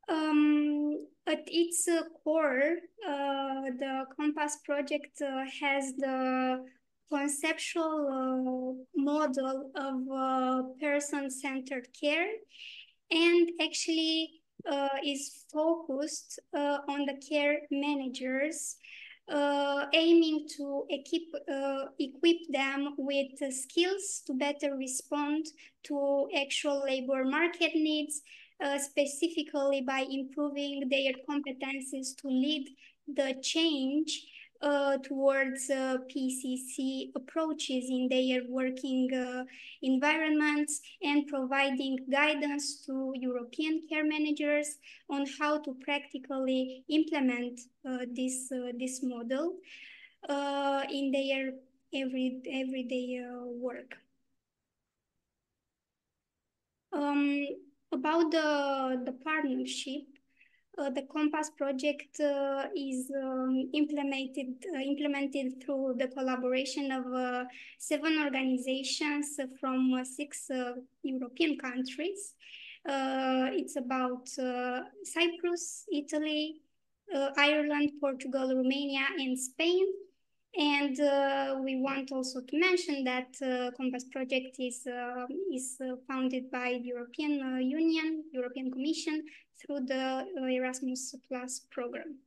At its core, the Compass project has the conceptual model of person-centered care, and actually is focused on the care managers, aiming to equip them with skills to better respond to actual labor market needs, specifically by improving their competencies to lead the change towards PCC approaches in their working environments, and providing guidance to European care managers on how to practically implement this model in their everyday work. About the partnership, the Compass project is implemented through the collaboration of 7 organizations from 6 European countries. It's about Cyprus, Italy, Ireland, Portugal, Romania, and Spain. And we want also to mention that Compass project is founded by the European Union, European Commission, through the Erasmus Plus program.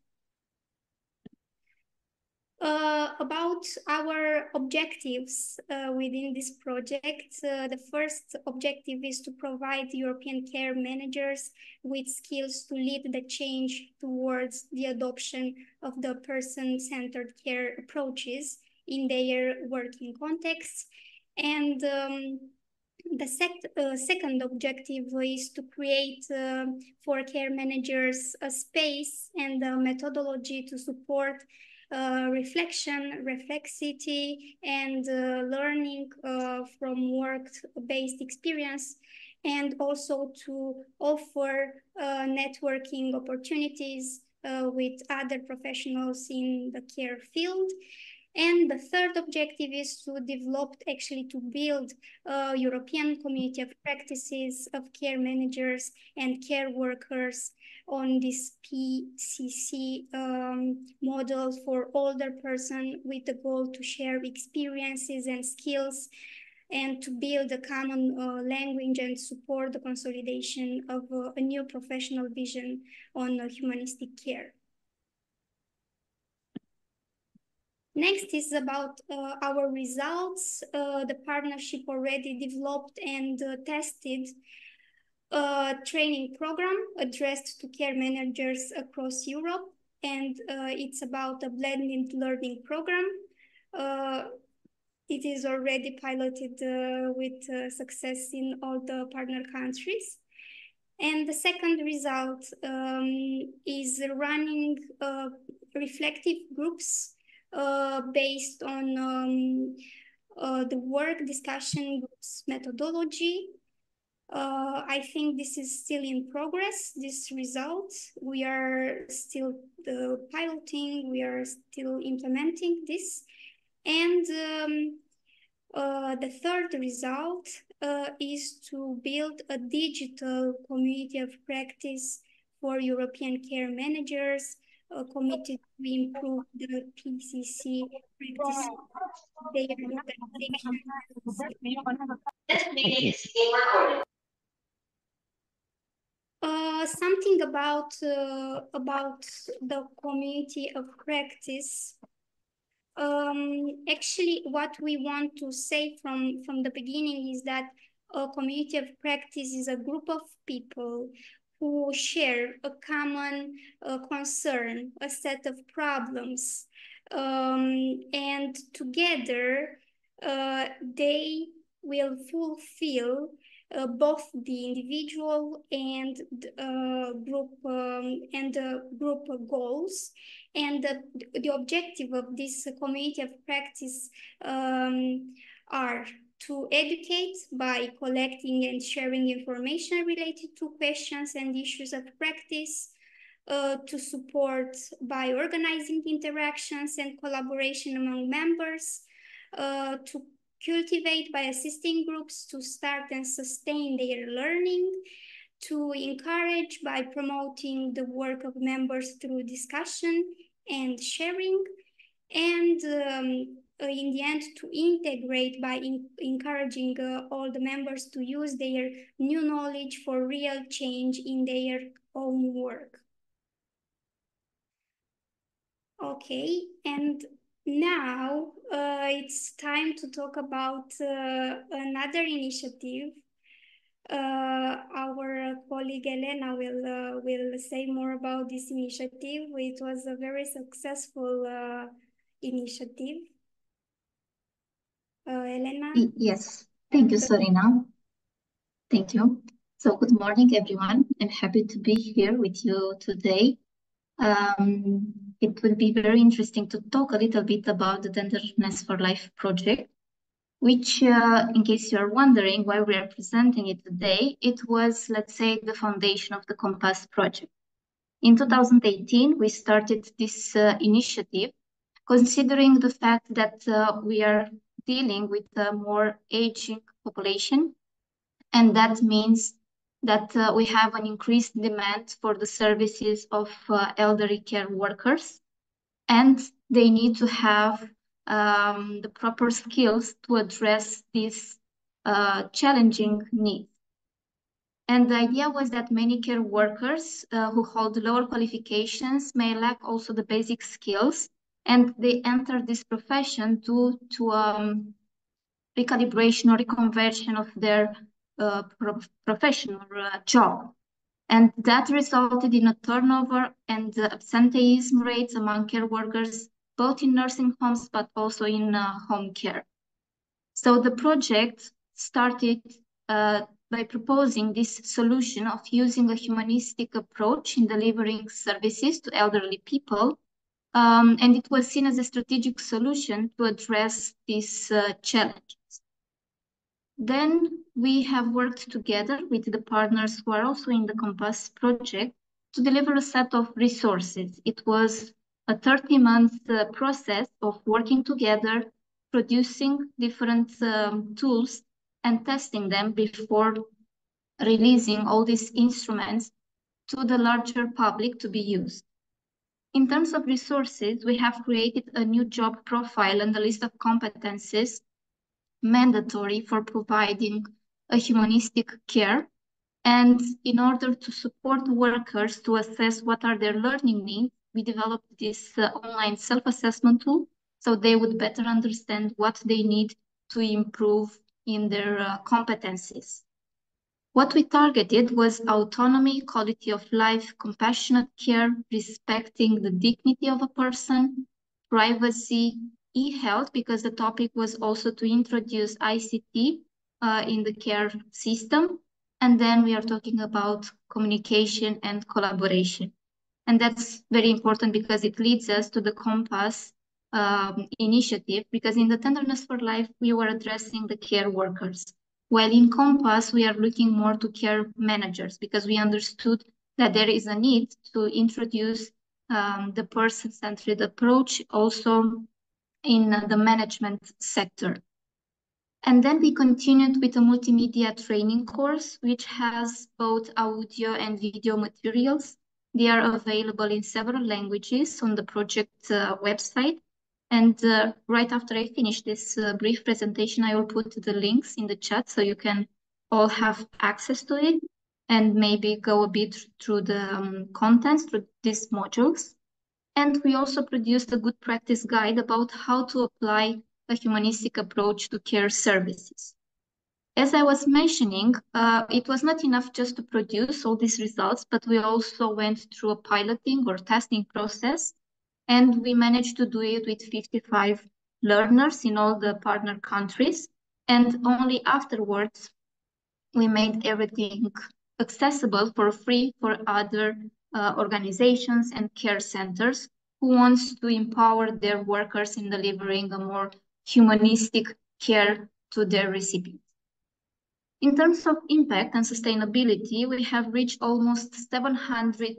About our objectives within this project, the first objective is to provide European care managers with skills to lead the change towards the adoption of the person-centered care approaches in their working contexts. And the second objective is to create for care managers a space and a methodology to support reflection, reflexivity, and learning from work-based experience, and also to offer networking opportunities with other professionals in the care field. And the third objective is to build a European community of practices of care managers and care workers on this PCC model for older person, with the goal to share experiences and skills, and to build a common language and support the consolidation of a new professional vision on humanistic care. Next is about our results. The partnership already developed and tested a training program addressed to care managers across Europe, and it's about a blended learning program. It is already piloted with success in all the partner countries. And the second result is running reflective groups based on the work discussion groups methodology. I think this is still in progress, this result. We are still piloting, we are still implementing this. And the third result is to build a digital community of practice for European care managers committed to improve the PCC practice. Something about the community of practice. Actually, what we want to say from the beginning is that a community of practice is a group of people who share a common concern, a set of problems, and together they will fulfill both the individual and group goals. And the objective of this community of practice are to educate by collecting and sharing information related to questions and issues of practice, to support by organizing interactions and collaboration among members, to cultivate by assisting groups to start and sustain their learning, to encourage by promoting the work of members through discussion and sharing, and in the end to integrate by encouraging all the members to use their new knowledge for real change in their own work. Okay, and now it's time to talk about another initiative. Our colleague Elena will say more about this initiative. It was a very successful initiative. Elena? Yes, thank you, Sorina. Thank you. So good morning, everyone. I'm happy to be here with you today. It will be very interesting to talk a little bit about the Tenderness for Life project, which, in case you're wondering why we are presenting it today, it was, let's say, the foundation of the Compass project. In 2018, we started this initiative, considering the fact that we are dealing with a more aging population, and that means that we have an increased demand for the services of elderly care workers, and they need to have the proper skills to address these challenging needs. And the idea was that many care workers who hold lower qualifications may lack also the basic skills, and they enter this profession due to recalibration or reconversion of their professional job. And that resulted in a turnover and absenteeism rates among care workers, both in nursing homes, but also in home care. So the project started by proposing this solution of using a humanistic approach in delivering services to elderly people. And it was seen as a strategic solution to address these challenges. Then we have worked together with the partners who are also in the Compass project to deliver a set of resources. It was a 30-month process of working together, producing different tools and testing them before releasing all these instruments to the larger public to be used. In terms of resources, we have created a new job profile and a list of competencies mandatory for providing a humanistic care. And in order to support workers to assess what are their learning needs, we developed this online self-assessment tool so they would better understand what they need to improve in their competencies. What we targeted was autonomy, quality of life, compassionate care, respecting the dignity of a person, privacy, e-health, because the topic was also to introduce ICT in the care system. And then we are talking about communication and collaboration. And that's very important because it leads us to the Compass initiative, because in the Tenderness for Life, we were addressing the care workers. While in Compass, we are looking more to care managers because we understood that there is a need to introduce the person-centered approach also in the management sector. And then we continued with a multimedia training course, which has both audio and video materials. They are available in several languages on the project website. And right after I finish this brief presentation, I will put the links in the chat so you can all have access to it and maybe go a bit through the contents, through these modules. And we also produced a good practice guide about how to apply a humanistic approach to care services. As I was mentioning, it was not enough just to produce all these results, but we also went through a piloting or testing process, and we managed to do it with 55 learners in all the partner countries. And only afterwards, we made everything accessible for free for other organizations and care centers who wants to empower their workers in delivering a more humanistic care to their recipients. In terms of impact and sustainability, we have reached almost 700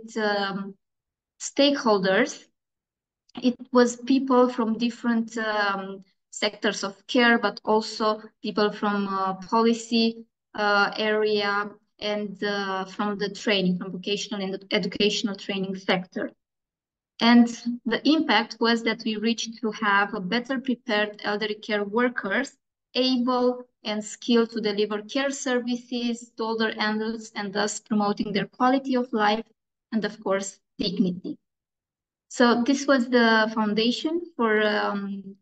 stakeholders. It was people from different sectors of care, but also people from policy area and from the training, from vocational and educational training sector. And the impact was that we reached to have a better prepared elderly care workers able and skilled to deliver care services to older adults and thus promoting their quality of life and, of course, dignity. So this was the foundation for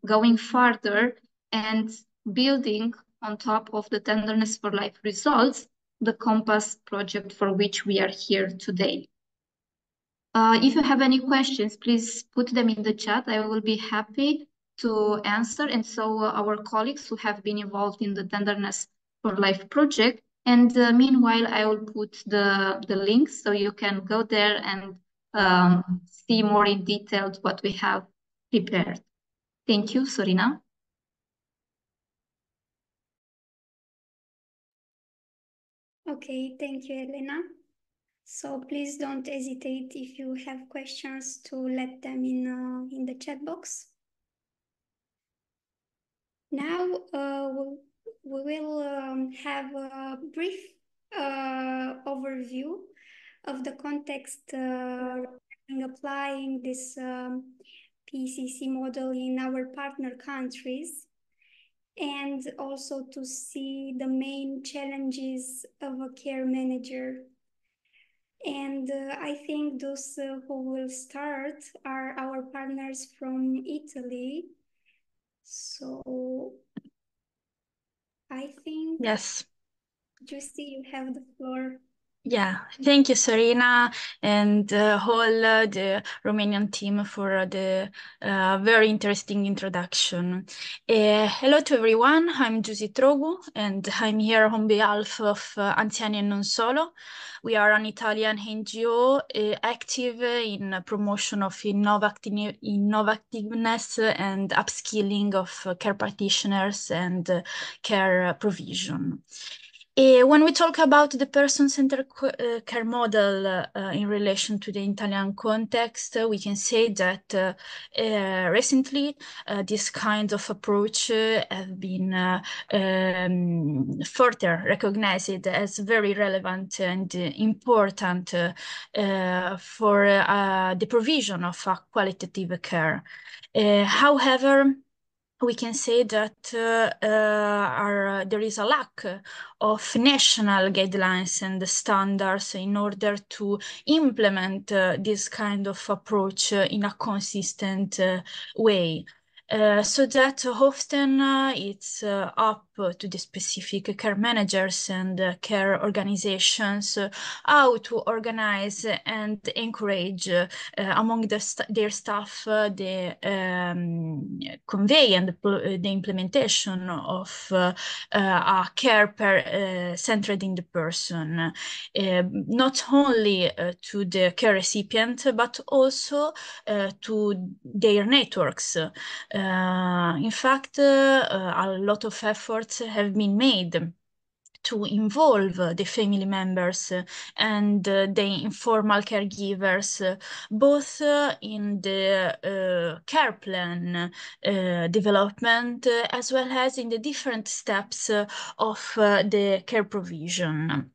going further and building on top of the Tenderness for Life results, the Compass project for which we are here today. If you have any questions, please put them in the chat. I will be happy to answer. And so our colleagues who have been involved in the Tenderness for Life project. And meanwhile, I will put the links so you can go there and see more in detail what we have prepared. Thank you, Sorina. Okay, thank you, Elena. So please don't hesitate if you have questions to let them in the chat box. Now we will have a brief overview of the context in applying this PCC model in our partner countries, and also to see the main challenges of a care manager. And I think those who will start are our partners from Italy. So I think, Yes. Justy, you have the floor. Yeah, thank you, Serena, and all the Romanian team for the very interesting introduction. Hello to everyone, I'm Giusy Trogu, and I'm here on behalf of Anziani e Non Solo. We are an Italian NGO active in promotion of innovativeness and upskilling of care practitioners and care provision. When we talk about the person-centered care model in relation to the Italian context, we can say that recently this kind of approach have been further recognized as very relevant and important for the provision of qualitative care. However, we can say that there is a lack of national guidelines and standards in order to implement this kind of approach in a consistent way. So that often it's up to the specific care managers and care organizations how to organize and encourage among their staff the convey and the implementation of a care centered in the person, not only to the care recipient, but also to their networks. In fact, a lot of efforts have been made to involve the family members and the informal caregivers, both in the care plan development, as well as in the different steps of the care provision.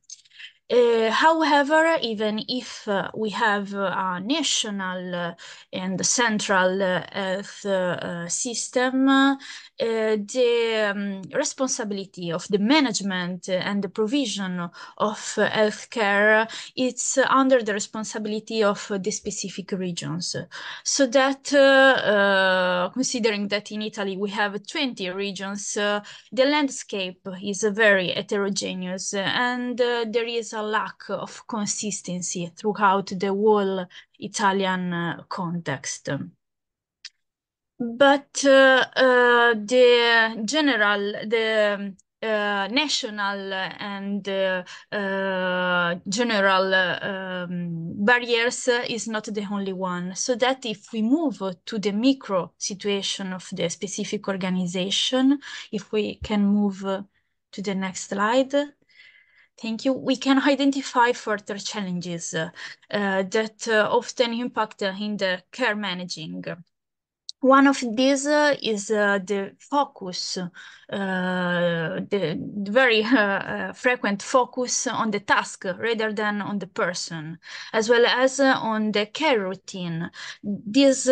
However, even if we have a national and central health system, the responsibility of the management and the provision of healthcare is under the responsibility of the specific regions. So that, considering that in Italy we have 20 regions, the landscape is very heterogeneous and there is a lack of consistency throughout the whole Italian context. But the national and general barriers is not the only one. So that if we move to the micro situation of the specific organization, if we can move to the next slide. Thank you. We can identify further challenges that often impact in the care managing. One of these is the focus, the very frequent focus on the task rather than on the person, as well as on the care routine. This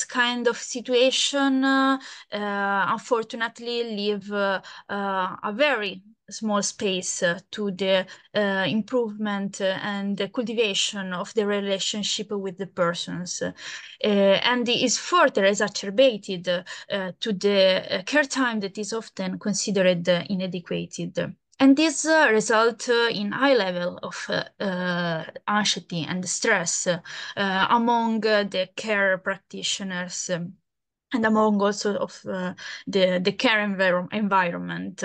kind of situation unfortunately leave a very small space to the improvement and the cultivation of the relationship with the persons. And is further exacerbated to the care time that is often considered inadequate. And this result in high level of anxiety and stress among the care practitioners and among also of the care environment.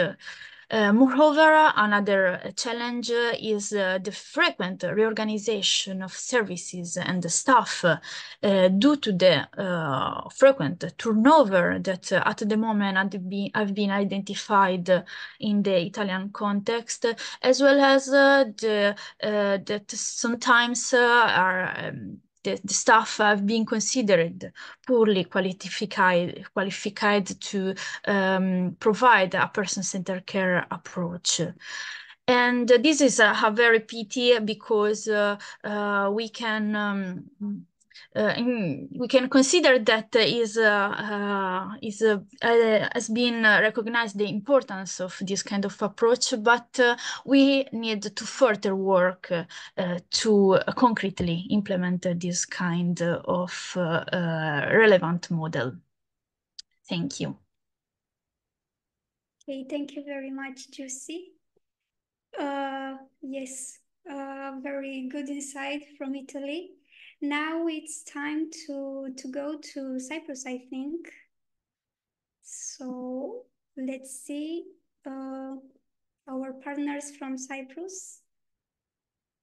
Moreover, another challenge is the frequent reorganization of services and staff due to the frequent turnover that at the moment have been identified in the Italian context, as well as that sometimes are the staff have been considered poorly qualified to provide a person-centered care approach. And this is a very pity because we can consider that has been recognized the importance of this kind of approach, but we need to further work to concretely implement this kind of relevant model. Thank you. Okay, thank you very much, Giussi. Yes, very good insight from Italy. Now it's time to go to Cyprus, I think. So let's see our partners from Cyprus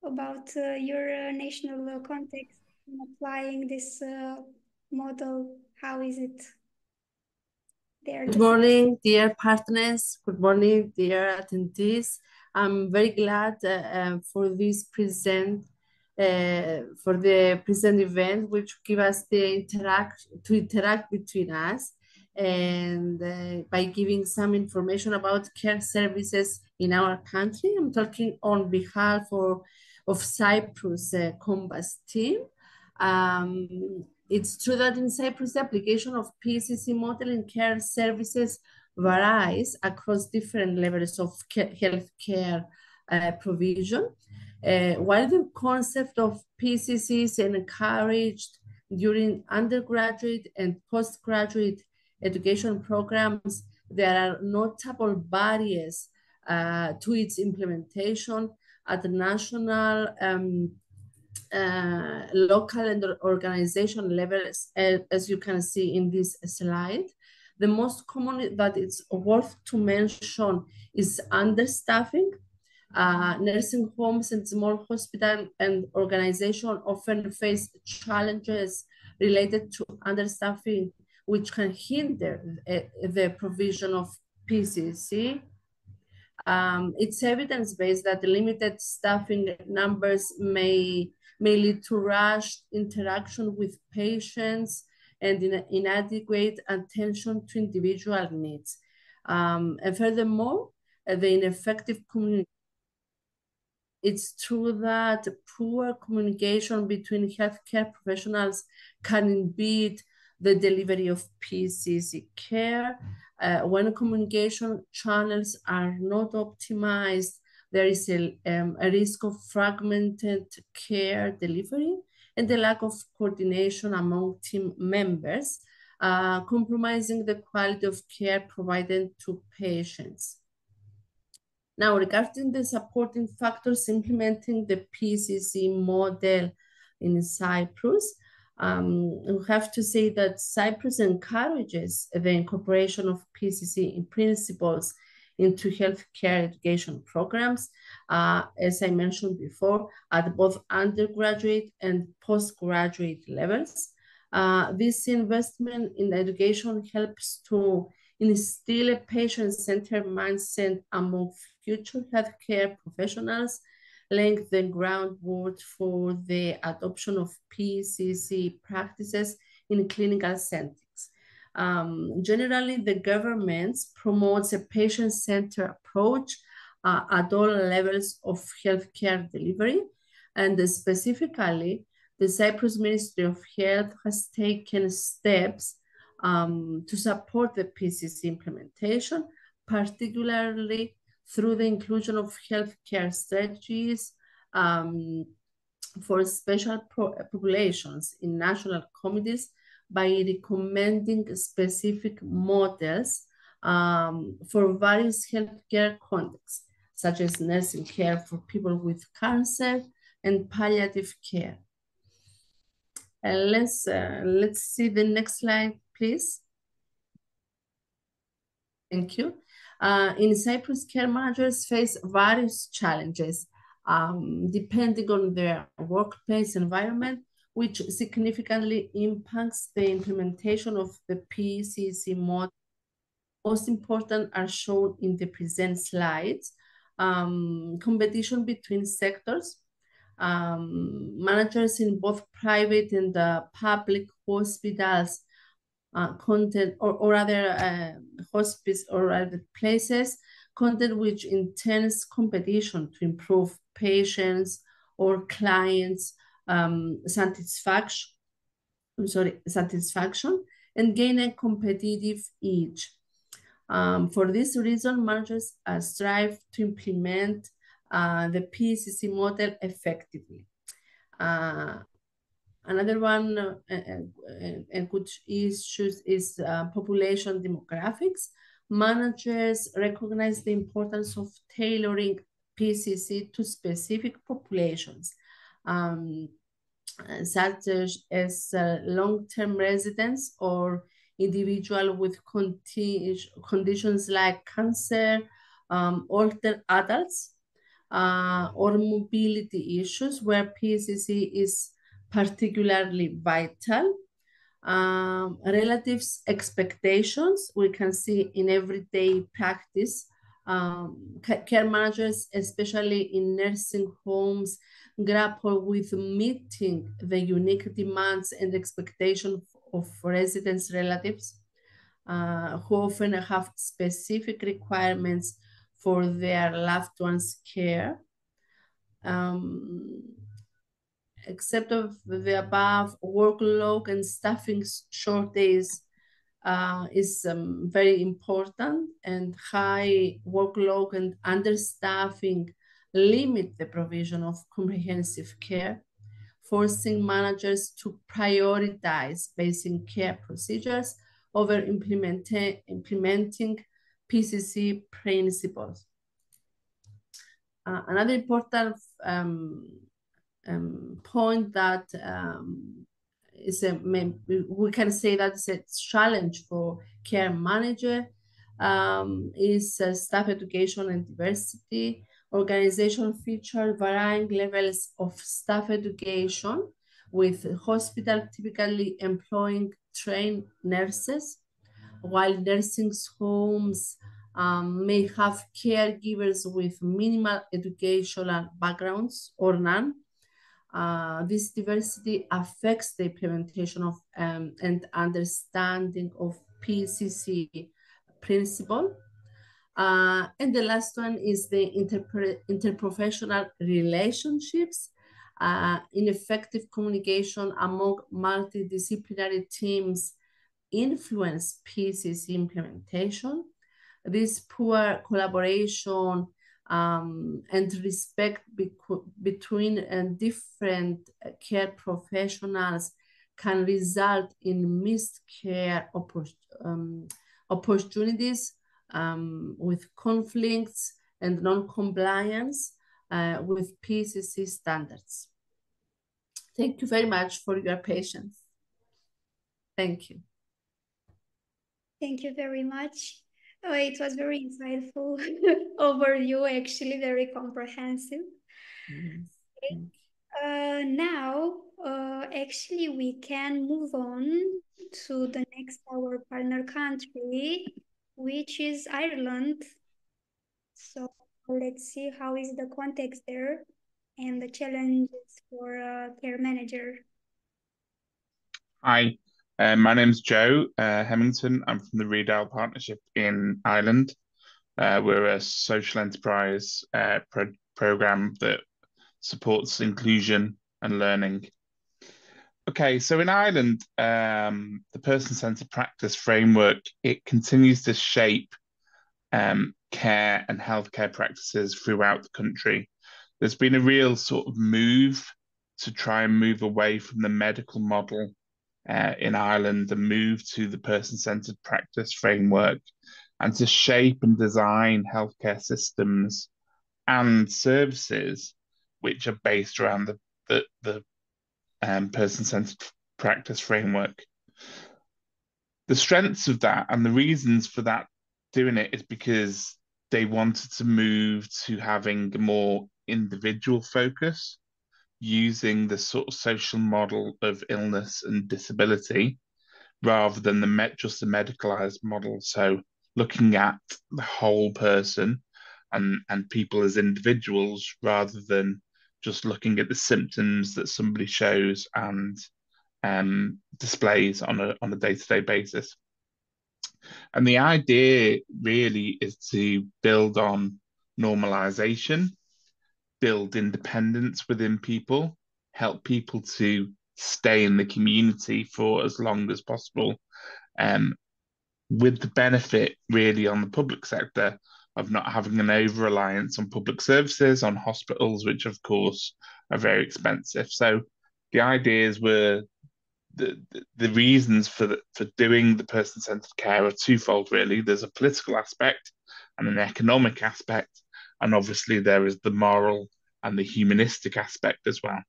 about your national context in applying this model. How is it there? Good morning, dear partners. Good morning, dear attendees. I'm very glad for this present event, which give us the interact between us, and by giving some information about care services in our country. I'm talking on behalf of Cyprus Compass team. It's true that in Cyprus, the application of PCC model in care services varies across different levels of healthcare provision. While the concept of PCC is encouraged during undergraduate and postgraduate education programs, there are notable barriers to its implementation at the national, local and organization levels, as you can see in this slide. The most common that it's worth to mention is understaffing. Nursing homes and small hospital and organization often face challenges related to understaffing, which can hinder the provision of PCC. It's evidence-based that the limited staffing numbers may lead to rushed interaction with patients and inadequate attention to individual needs. And furthermore, the ineffective communication. It's true that poor communication between healthcare professionals can impede the delivery of PCC care. When communication channels are not optimized, there is a risk of fragmented care delivery and the lack of coordination among team members, compromising the quality of care provided to patients. Now, regarding the supporting factors implementing the PCC model in Cyprus, we have to say that Cyprus encourages the incorporation of PCC in principles into healthcare education programs, as I mentioned before, at both undergraduate and postgraduate levels. This investment in education helps to instill a patient-centered mindset among future healthcare professionals, laying the groundwork for the adoption of PCC practices in clinical settings. Generally, the government promotes a patient-centered approach at all levels of healthcare delivery, and specifically, the Cyprus Ministry of Health has taken steps to support the PCC implementation, particularly through the inclusion of healthcare strategies for special populations in national committees by recommending specific models for various healthcare contexts, such as nursing care for people with cancer and palliative care. Let's see the next slide, please. Thank you. In Cyprus, care managers face various challenges depending on their workplace environment, which significantly impacts the implementation of the PCC model. Most important are shown in the present slides. Competition between sectors. Managers in both private and public hospitals content or other hospice or other places, content which intense competition to improve patients or clients satisfaction and gain a competitive edge. For this reason, managers strive to implement the PCC model effectively. Another one, and good issues is population demographics. Managers recognize the importance of tailoring PCC to specific populations, such as long-term residents or individuals with conditions like cancer, older adults, or mobility issues where PCC is particularly vital. Relatives' expectations, we can see in everyday practice. Care managers, especially in nursing homes, grapple with meeting the unique demands and expectations of residents' relatives, who often have specific requirements for their loved ones' care. Except of the above, workload and staffing shortage is very important, and high workload and understaffing limit the provision of comprehensive care, forcing managers to prioritize basic care procedures over implementing PCC principles. Another important point that we can say that it's a challenge for care manager is staff education and diversity. Organization feature varying levels of staff education, with hospital typically employing trained nurses, while nursing homes may have caregivers with minimal educational backgrounds or none. This diversity affects the implementation of and understanding of PCC principle. And the last one is the interprofessional relationships. Ineffective communication among multidisciplinary teams influence PCC implementation. This poor collaboration and respect between different care professionals can result in missed care opportunities, with conflicts and non-compliance with PCC standards. Thank you very much for your patience. Thank you. Thank you very much. Oh, it was very insightful overview, actually very comprehensive. Yes. Now, actually, we can move on to the next, our partner country, which is Ireland. So let's see how is the context there and the challenges for a care manager. Hi, My name's Joe Hemmington. I'm from the Readale Partnership in Ireland. We're a social enterprise program that supports inclusion and learning. Okay, so in Ireland, the person-centered practice framework, it continues to shape care and healthcare practices throughout the country. There's been a real sort of move to try and move away from the medical model in Ireland and move to the person-centered practice framework and to shape and design healthcare systems and services which are based around the person-centered practice framework. The strengths of that and the reasons for that doing it is because they wanted to move to having a more individual focus using the sort of social model of illness and disability rather than just the medicalized model. So looking at the whole person and people as individuals rather than just looking at the symptoms that somebody shows and displays on a day-to-day basis. And the idea really is to build on normalization, build independence within people, help people to stay in the community for as long as possible, with the benefit really on the public sector of not having an over-reliance on public services, on hospitals, which of course are very expensive. So the ideas were the reasons for doing the person-centered care are twofold, really. There's a political aspect and an economic aspect, and obviously there is the moral and the humanistic aspect as well.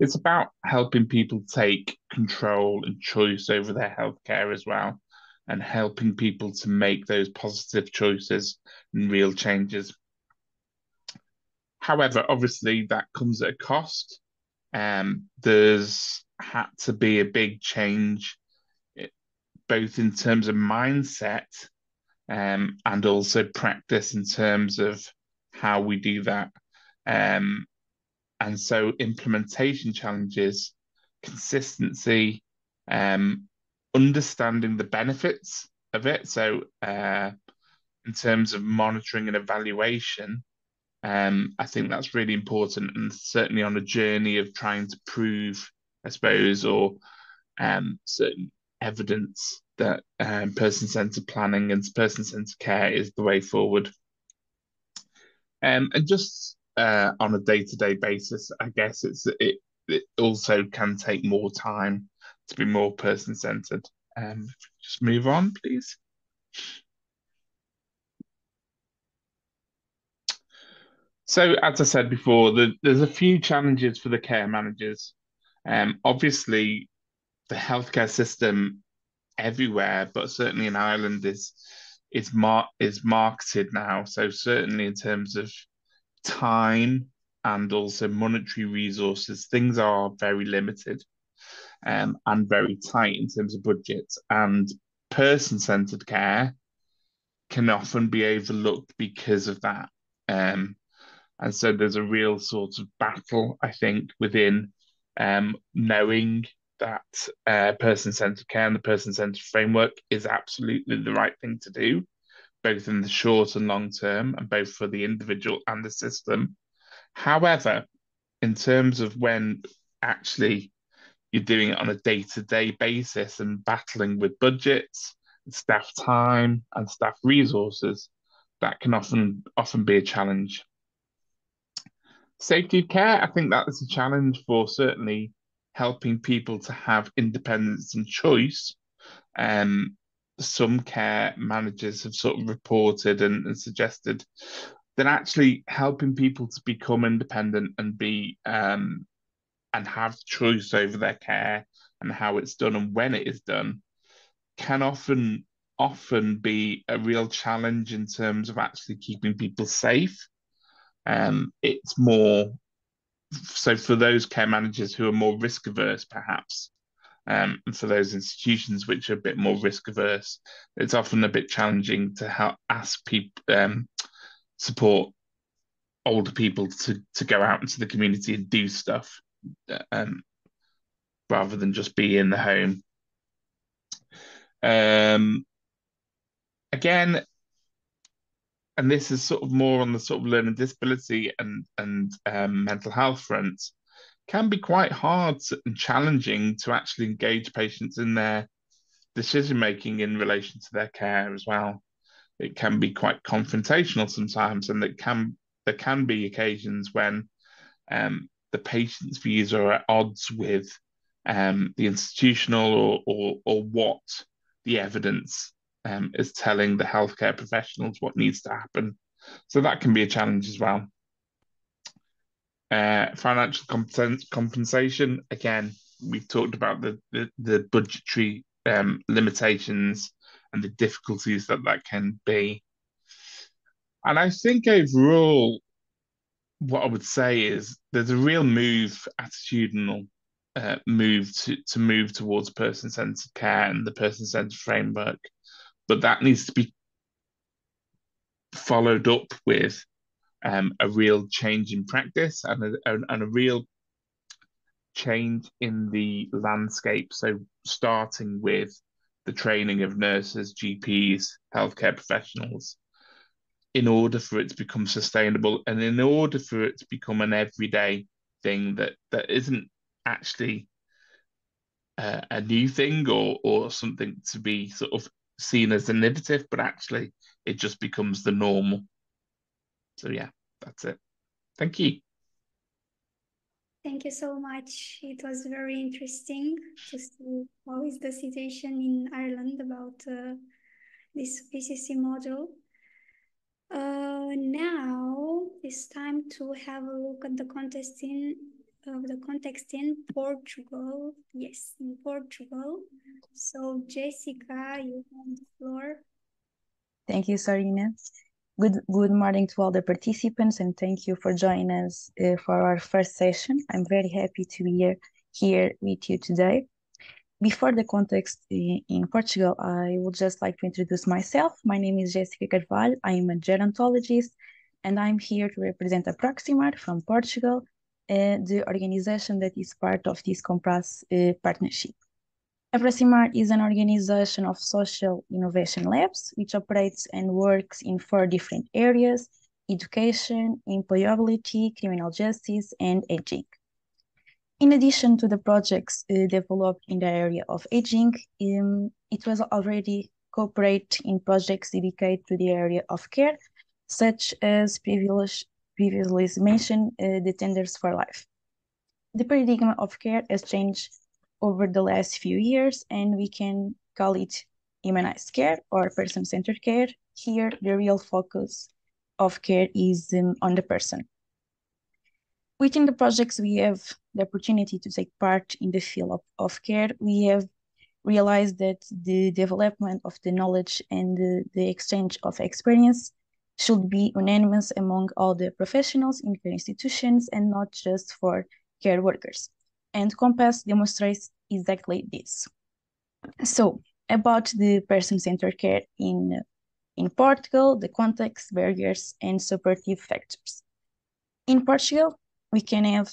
It's about helping people take control and choice over their healthcare as well, and helping people to make those positive choices and real changes. However, obviously that comes at a cost. There's had to be a big change, both in terms of mindset and also practice in terms of how we do that. And so implementation challenges, consistency, understanding the benefits of it. So in terms of monitoring and evaluation, I think that's really important, and certainly on a journey of trying to prove, I suppose, or certain evidence that person-centered planning and person-centered care is the way forward. And just on a day-to-day basis, I guess it also can take more time to be more person-centered. Just move on, please. So, as I said before, there's a few challenges for the care managers. Obviously, the healthcare system everywhere, but certainly in Ireland is marketed now. So certainly in terms of time and also monetary resources, things are very limited and very tight in terms of budgets. And person-centered care can often be overlooked because of that. And so there's a real sort of battle, I think, within knowing that person-centered care and the person-centered framework is absolutely the right thing to do, both in the short and long term, and both for the individual and the system. However, in terms of when actually you're doing it on a day-to-day basis and battling with budgets, staff time, and staff resources, that can often be a challenge. Safety of care, I think that is a challenge for certainly helping people to have independence and choice. Some care managers have sort of reported and suggested that actually helping people to become independent and be and have choice over their care and how it's done and when it is done can often be a real challenge in terms of actually keeping people safe. It's more so for those care managers who are more risk averse, perhaps, and for those institutions which are a bit more risk averse, it's often a bit challenging to help ask people, support older people to go out into the community and do stuff. rather than just be in the home. Again, and this is sort of more on the sort of learning disability and mental health front, can be quite hard and challenging to actually engage patients in their decision making in relation to their care as well. It can be quite confrontational sometimes, and there can be occasions when the patient's views are at odds with the institutional or what the evidence is telling the healthcare professionals what needs to happen. So that can be a challenge as well. Financial compensation, again, we've talked about the budgetary limitations and the difficulties that can be. And I think overall, what I would say is there's a real attitudinal move to move towards person-centered care and the person-centered framework, but that needs to be followed up with a real change in practice and a real change in the landscape. So starting with the training of nurses, GPs, healthcare professionals, in order for it to become sustainable and in order for it to become an everyday thing that isn't actually a new thing or something to be sort of seen as innovative, but actually it just becomes the normal. So yeah, that's it. Thank you. Thank you so much. It was very interesting to see how is the situation in Ireland about this PCC model. Now it's time to have a look at the context in Portugal. Yes, in Portugal. So Jessica, you have the floor. Thank you, Sarina. Good morning to all the participants, and thank you for joining us for our first session. I'm very happy to be here with you today. Before the context in Portugal, I would just like to introduce myself. My name is Jessica Carvalho. I am a gerontologist, and I'm here to represent Aproximar from Portugal, the organization that is part of this Compass partnership. Aproximar is an organization of social innovation labs, which operates and works in 4 different areas: education, employability, criminal justice, and aging. In addition to the projects developed in the area of aging, it was already cooperate in projects dedicated to the area of care, such as previously mentioned, the Tenders for Life. The paradigm of care has changed over the last few years, and we can call it humanized care or person-centered care. Here, the real focus of care is on the person. Within the projects, we have the opportunity to take part in the field of care. We have realized that the development of the knowledge and the exchange of experience should be unanimous among all the professionals in care institutions and not just for care workers. And Compass demonstrates exactly this. So, about the person-centered care in Portugal, the context, barriers, and supportive factors. In Portugal, we can have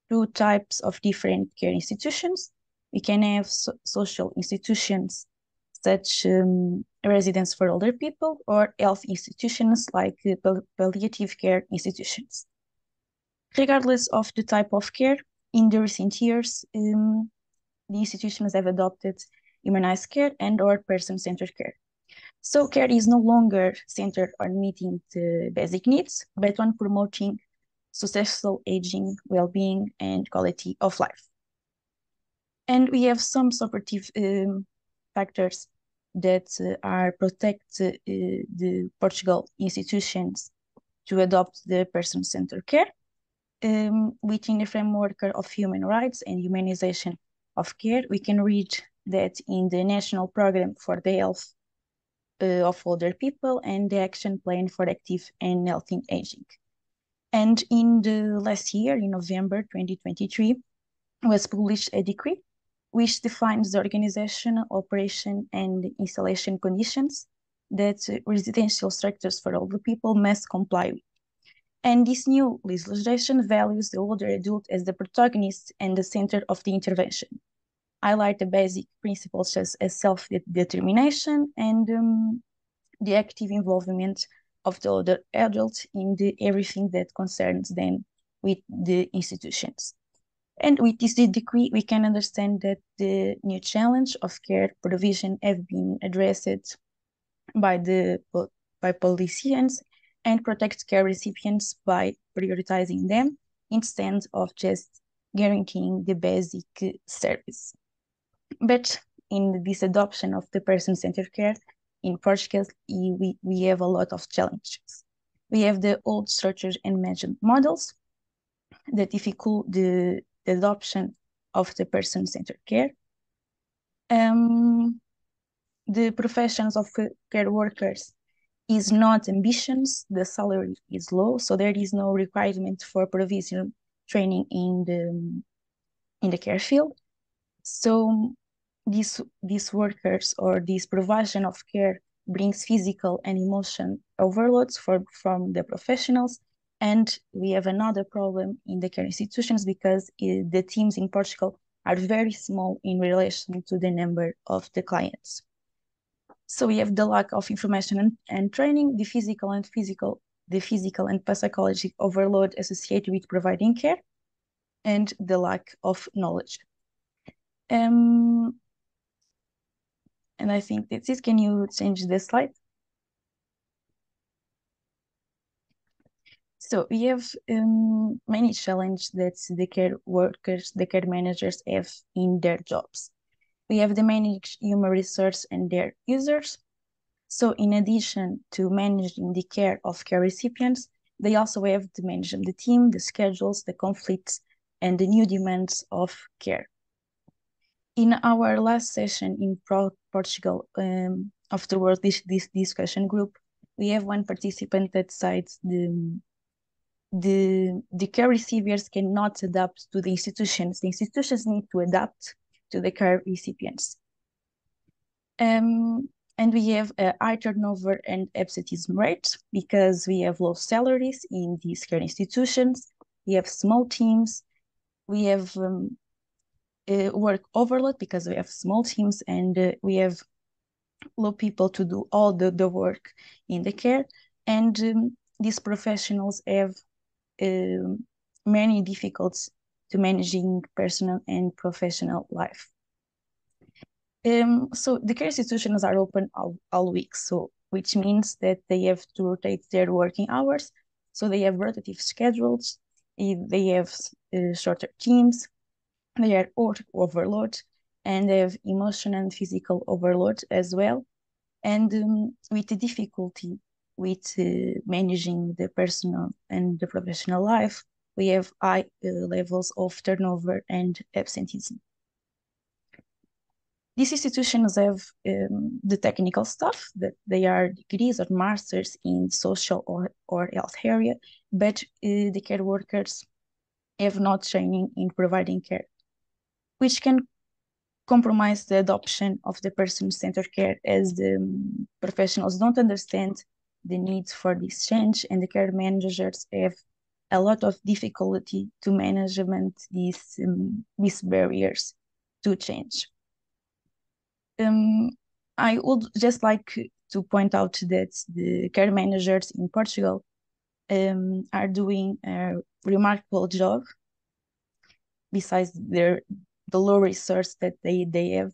2 types of different care institutions. We can have social institutions such residence for older people or health institutions like palliative care institutions. Regardless of the type of care, in the recent years, the institutions have adopted humanized care and or person-centered care. So care is no longer centered on meeting the basic needs, but on promoting successful aging, well-being, and quality of life. And we have some supportive factors that are protect the Portugal institutions to adopt the person-centered care within the framework of human rights and humanization of care. We can read that in the National Program for the Health of Older People and the Action Plan for Active and Healthy Aging. And in the last year, in November 2023, was published a decree which defines the organization, operation, and installation conditions that residential structures for older people must comply with. And this new legislation values the older adult as the protagonist and the center of the intervention. highlight the basic principles such as self-determination and the active involvement of the other adults in everything that concerns them with the institutions. And with this decree, we can understand that the new challenge of care provision have been addressed by politicians and protect care recipients by prioritizing them instead of just guaranteeing the basic service. But in this adoption of the person-centered care in Portugal, we have a lot of challenges. We have the old structures and management models that difficult the adoption of the person-centered care. The professions of care workers is not ambitious, the salary is low, so there is no requirement for provisional training in the care field. So these workers or this provision of care brings physical and emotional overloads from the professionals. And we have another problem in the care institutions because the teams in Portugal are very small in relation to the number of the clients. So we have the lack of information and training, the physical and psychological overload associated with providing care, and the lack of knowledge. And I think that's it. Can you change the slide? So we have many challenges that the care workers, the care managers have in their jobs. We have to manage human resource and their users. So in addition to managing the care of care recipients, they also have to manage the team, the schedules, the conflicts, and the new demands of care. In our last session in Portugal, afterwards this discussion group, we have one participant that cites the care recipients cannot adapt to the institutions. The institutions need to adapt to the care recipients. And we have a high turnover and absenteeism rate because we have low salaries in these care institutions. We have small teams. We have work overload because we have small teams, and we have low people to do all the work in the care. And these professionals have many difficulties to managing personal and professional life. So the care institutions are open all week, so which means that they have to rotate their working hours. So they have rotative schedules, they have shorter teams, they are overload, and they have emotional and physical overload as well. And with the difficulty with managing the personal and the professional life, we have high levels of turnover and absenteeism. These institutions have the technical staff, that they are degrees or masters in social or health area, but the care workers have not training in providing care, which can compromise the adoption of the person-centered care, as the professionals don't understand the need for this change, and the care managers have a lot of difficulty to management these barriers to change. I would just like to point out that the care managers in Portugal are doing a remarkable job, besides the low resource that they have,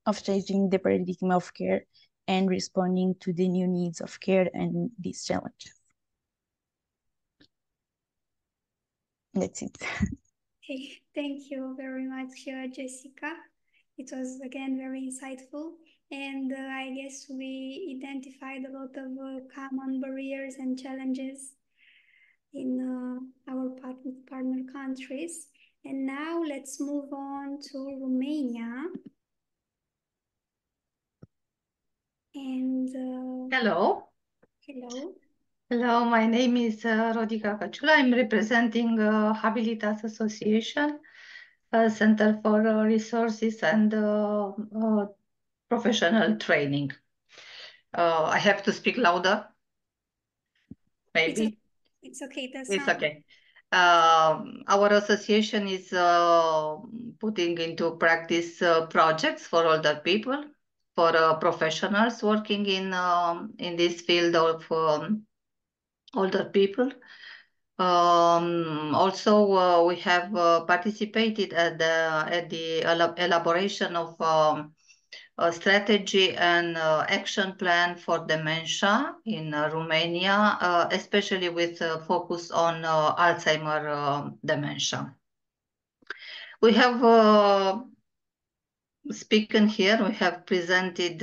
of changing the paradigm of care and responding to the new needs of care and this challenge. That's it. Okay, thank you very much, Jessica. It was again very insightful, and I guess we identified a lot of common barriers and challenges in our partner countries. And now let's move on to Romania. And hello. Hello. Hello, my name is Rodica Căciulă. I'm representing Habilitas Association, Center for Resources and Professional Training. I have to speak louder, maybe? It's okay. It's okay. Our association is putting into practice projects for older people, for professionals working in this field of older people. Also, we have participated at the elaboration of a strategy and action plan for dementia in Romania, especially with focus on Alzheimer dementia. We have spoken here, we have presented,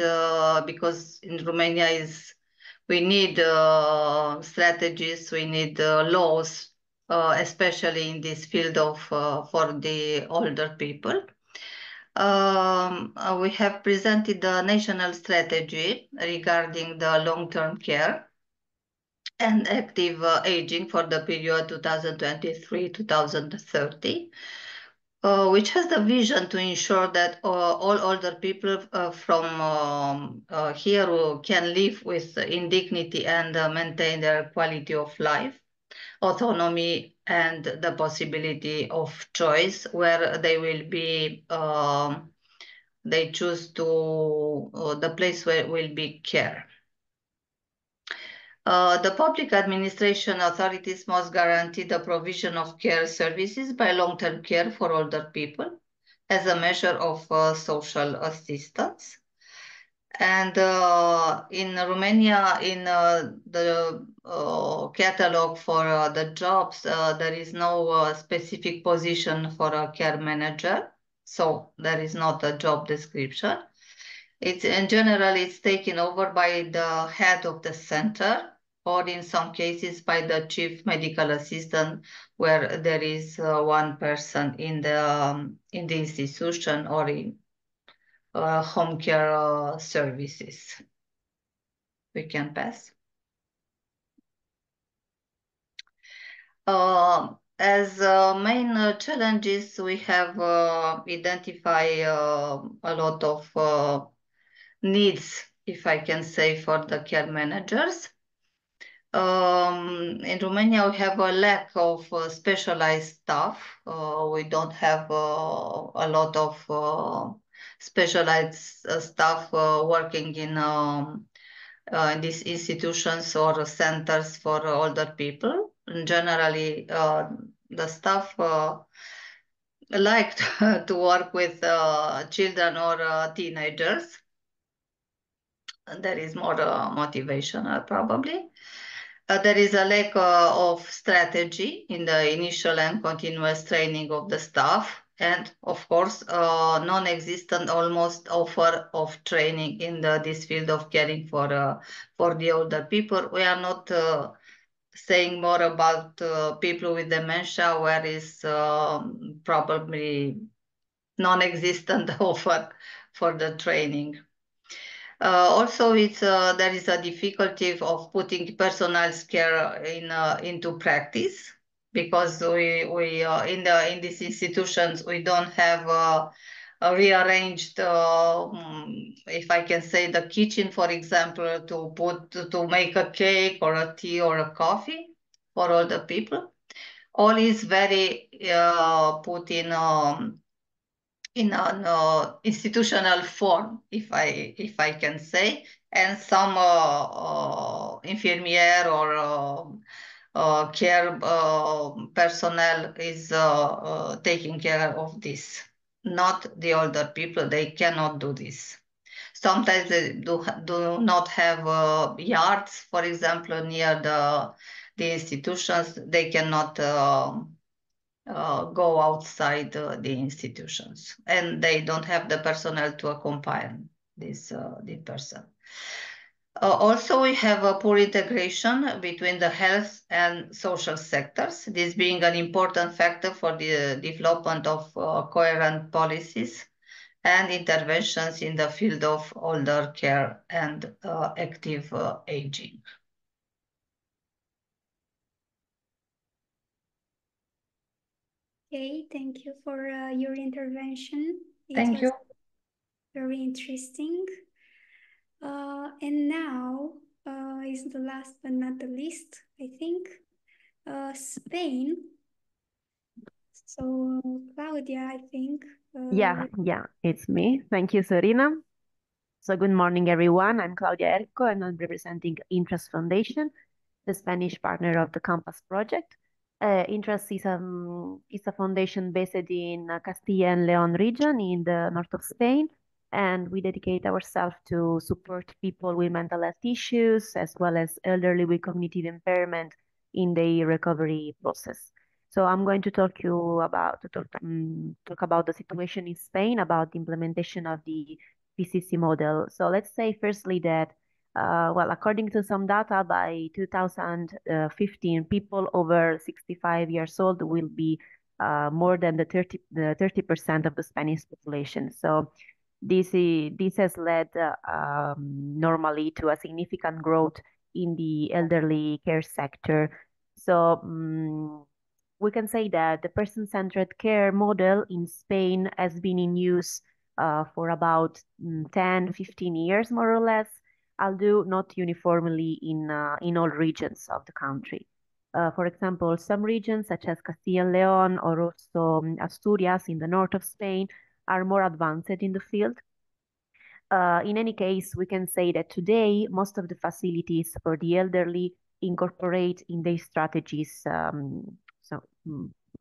because in Romania we need strategies, we need laws, especially in this field of for the older people. We have presented the national strategy regarding the long-term care and active aging for the period 2023-2030, which has the vision to ensure that all older people from here can live in dignity and maintain their quality of life, autonomy, and the possibility of choice, where they will be they choose to the place where will be care. The public administration authorities must guarantee the provision of care services by long-term care for older people as a measure of social assistance. And in Romania, in the catalog for the jobs, there is no specific position for a care manager. So there is not a job description. It's in general, it's taken over by the head of the center, or in some cases by the chief medical assistant, where there is one person in the institution or in home care services. We can pass. As main challenges, we have identified a lot of needs, if I can say, for the care managers. In Romania, we have a lack of specialized staff. We don't have a lot of specialized staff working in these institutions or centers for older people. And generally, the staff like to work with children or teenagers. There is more motivational, probably. There is a lack of strategy in the initial and continuous training of the staff, and of course, non-existent almost offer of training in this field of caring for the older people. We are not saying more about people with dementia, where is probably non-existent offer for the training. Also, there is a difficulty of putting personal care into practice, because we in these institutions we don't have a rearranged, if I can say, the kitchen, for example, to make a cake or a tea or a coffee for all the people. All is very put in an institutional form, if I can say, and some infirmier or care personnel is taking care of this. Not the older people, they cannot do this. Sometimes they do not have yards, for example, near the institutions. They cannot go outside the institutions, and they don't have the personnel to accompany the person. Also, we have a poor integration between the health and social sectors, this being an important factor for the development of coherent policies and interventions in the field of older care and active aging. Okay, thank you for your intervention. Thank you. Very interesting. And now is the last but not the least, I think, Spain So, Claudia, I think. Yeah, it's me. Thank you, Serena. So good morning, everyone. I'm Claudia Erco, and I'm representing Interest Foundation, the Spanish partner of the Compass project. Interest is a foundation based in Castilla and Leon region in the north of Spain, and we dedicate ourselves to support people with mental health issues as well as elderly with cognitive impairment in the recovery process. So I'm going to talk about the situation in Spain, about the implementation of the PCC model. So let's say firstly that well, according to some data, by 2015, people over 65 years old will be more than the 30% of the Spanish population. So this has led normally to a significant growth in the elderly care sector. So we can say that the person-centered care model in Spain has been in use for about 10, 15 years, more or less, although not uniformly in all regions of the country. For example, some regions such as Castilla and Leon or also Asturias in the north of Spain are more advanced in the field. In any case, we can say that today, most of the facilities for the elderly incorporate in their strategies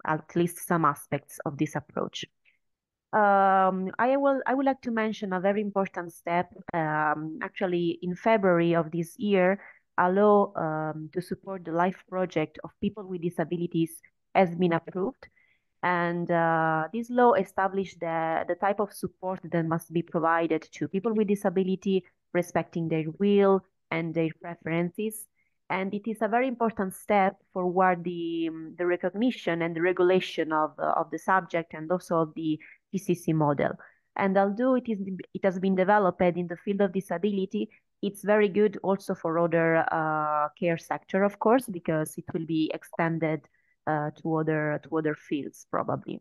at least some aspects of this approach. I would like to mention a very important step. Actually, in February of this year, a law to support the life project of people with disabilities has been approved. And this law established the type of support that must be provided to people with disability, respecting their will and their preferences. And it is a very important step forward the recognition and the regulation of the subject and also of the PCC model. And although it has been developed in the field of disability, it's very good also for other care sector, of course, because it will be extended to other fields, probably,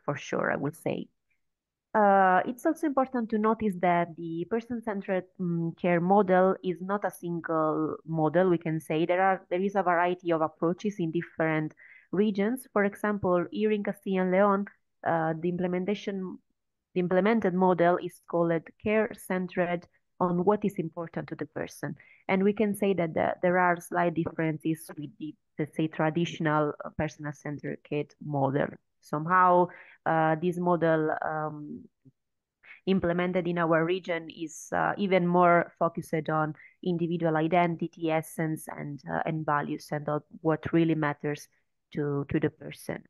for sure, I would say. It's also important to notice that the person-centered care model is not a single model, we can say. There is a variety of approaches in different regions. For example, here in Castilla and Leon, the implemented model is called care-centered on what is important to the person. And we can say that there are slight differences with the, let's say, traditional personal-centered care model. Somehow, this model implemented in our region is even more focused on individual identity, essence, and values, and what really matters to the person.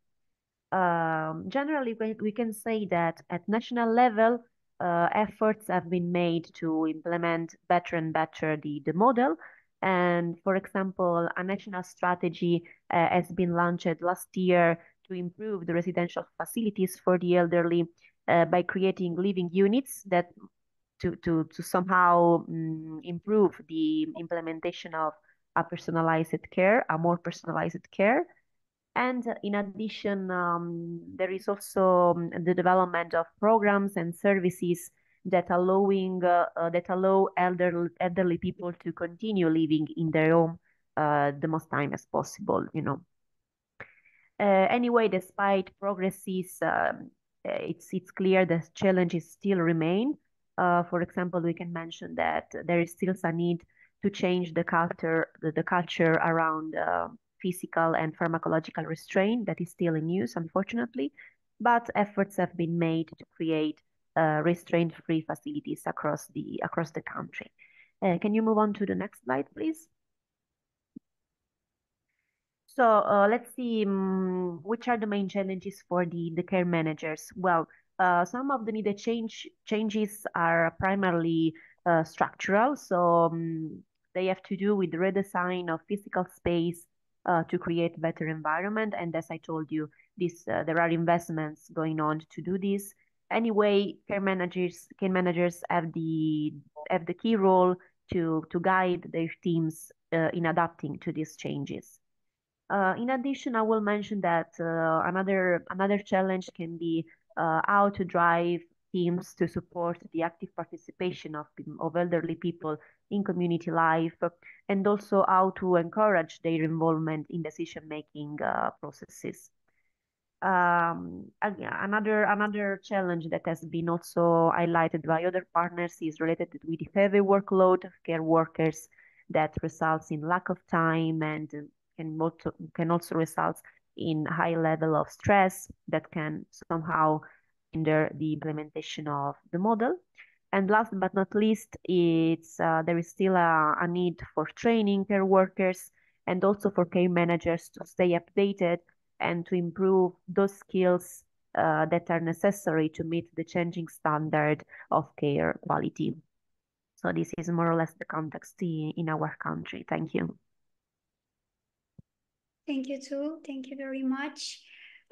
Generally, we can say that at national level, efforts have been made to implement better and better the model. And for example, a national strategy has been launched last year to improve the residential facilities for the elderly by creating living units that to somehow improve the implementation of a more personalized care. And in addition, there is also the development of programs and services that allow elderly people to continue living in their home the most time as possible. Anyway, despite progresses, it's clear that challenges still remain. For example, we can mention that there is still a need to change the culture around physical and pharmacological restraint that is still in use, unfortunately. But efforts have been made to create restraint-free facilities across the country. Can you move on to the next slide, please? So let's see which are the main challenges for the care managers. Well, some of the needed changes are primarily structural. So they have to do with the redesign of physical space to create better environment. And as I told you, there are investments going on to do this. Anyway, care managers have the key role to guide their teams in adapting to these changes. In addition, I will mention that another challenge can be how to drive teams to support the active participation of elderly people in community life, and also how to encourage their involvement in decision-making processes. Another challenge that has been also highlighted by other partners is related with the heavy workload of care workers that results in lack of time and can also result in high level of stress that can somehow hinder the implementation of the model. And last but not least, there is still a need for training care workers and also for care managers to stay updated and to improve those skills that are necessary to meet the changing standard of care quality. So this is more or less the context in our country. Thank you. Thank you too. Thank you very much.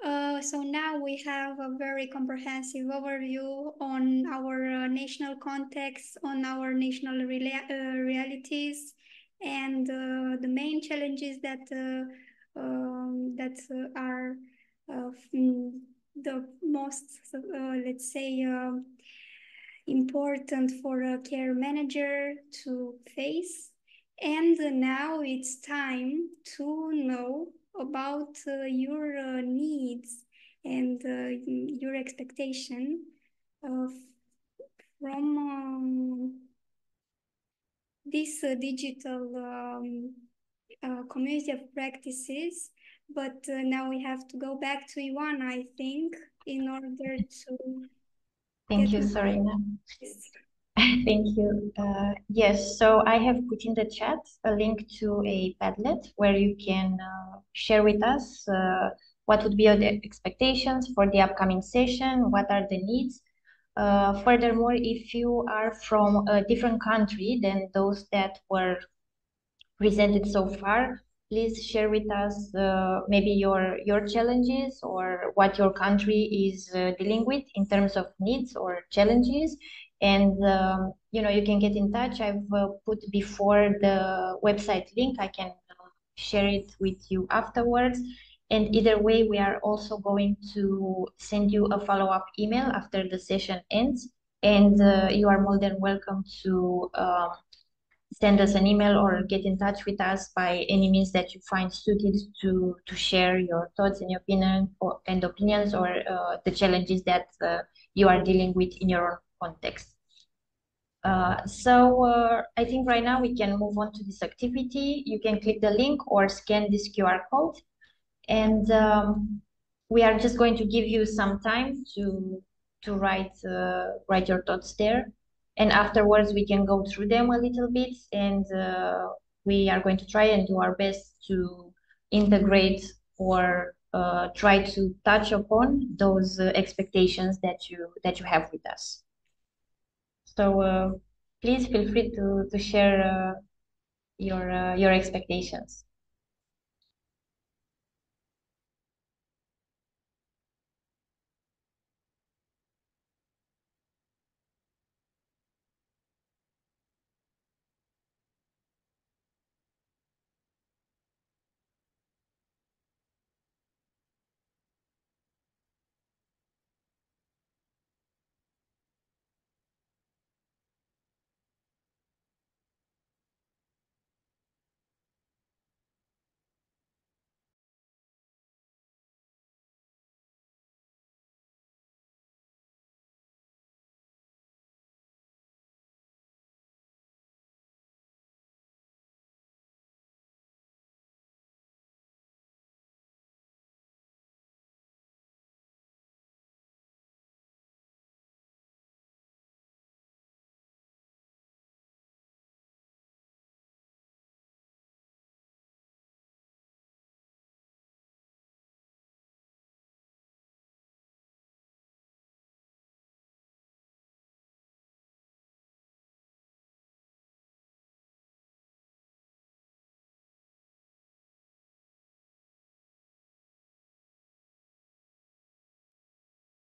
So now we have a very comprehensive overview on our national context, on our national realities, and the main challenges that are the most, let's say, important for a care manager to face. And now it's time to know about your needs and your expectation from this digital community of practices. But now we have to go back to Ioana, I think, in order to Thank you, Sorina. Thank you. Yes, so I have put in the chat a link to a Padlet where you can share with us what would be your expectations for the upcoming session, what are the needs. Furthermore, if you are from a different country than those that were presented so far, please share with us maybe your challenges or what your country is dealing with in terms of needs or challenges. And you can get in touch. I've put before the website link. I can share it with you afterwards. And either way, we are also going to send you a follow-up email after the session ends. And you are more than welcome to send us an email or get in touch with us by any means that you find suited to share your thoughts and your opinions or the challenges that you are dealing with in your own context. So I think right now we can move on to this activity. You can click the link or scan this QR code, and we are just going to give you some time to write your thoughts there. And afterwards, we can go through them a little bit, and we are going to try and do our best to integrate or try to touch upon those expectations that you have with us. So please feel free to share your expectations.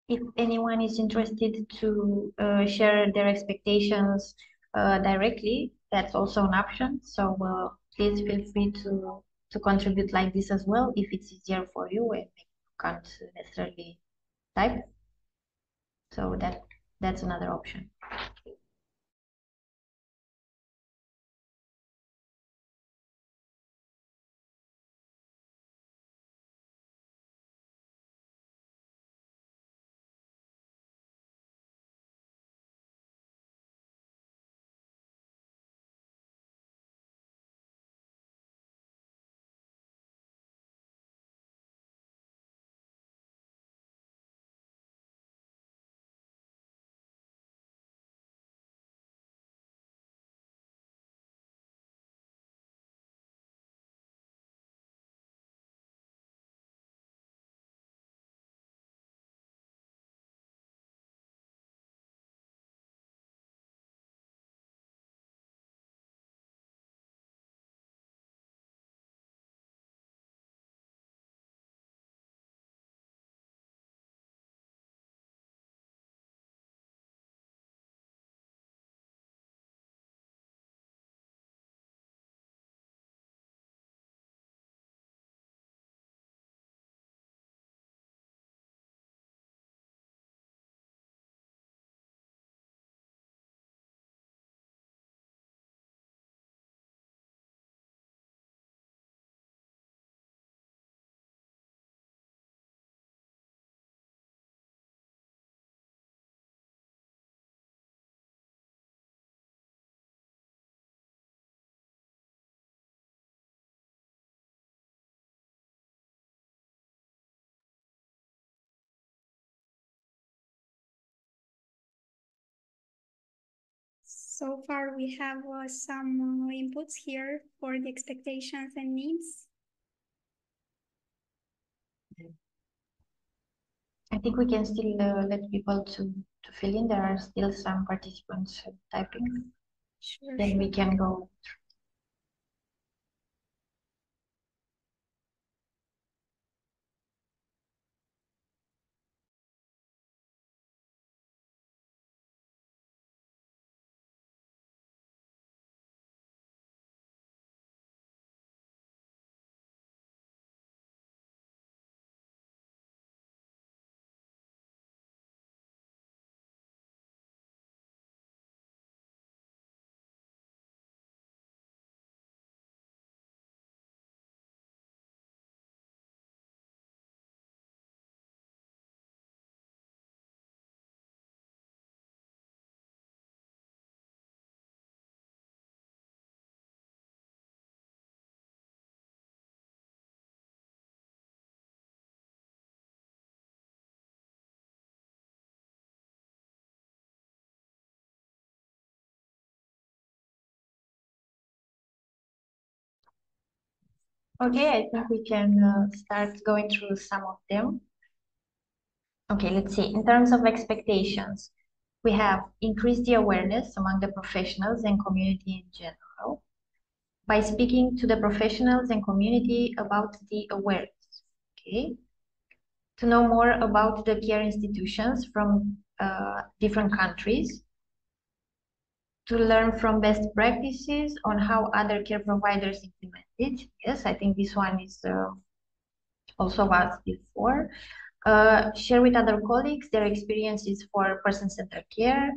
If anyone is interested to share their expectations directly, that's also an option. So please feel free to contribute like this as well if it's easier for you and you can't necessarily type. So that's another option. So far, we have some inputs here for the expectations and needs. I think we can still let people to fill in. There are still some participants typing. Sure, Then we can go. Okay, I think we can start going through some of them. Okay, let's see. In terms of expectations, we have increased the awareness among the professionals and community in general by speaking to the professionals and community about the awareness. Okay, to know more about the care institutions from different countries, to learn from best practices on how other care providers implement it. Yes, I think this one is also asked before. Share with other colleagues their experiences for person-centered care.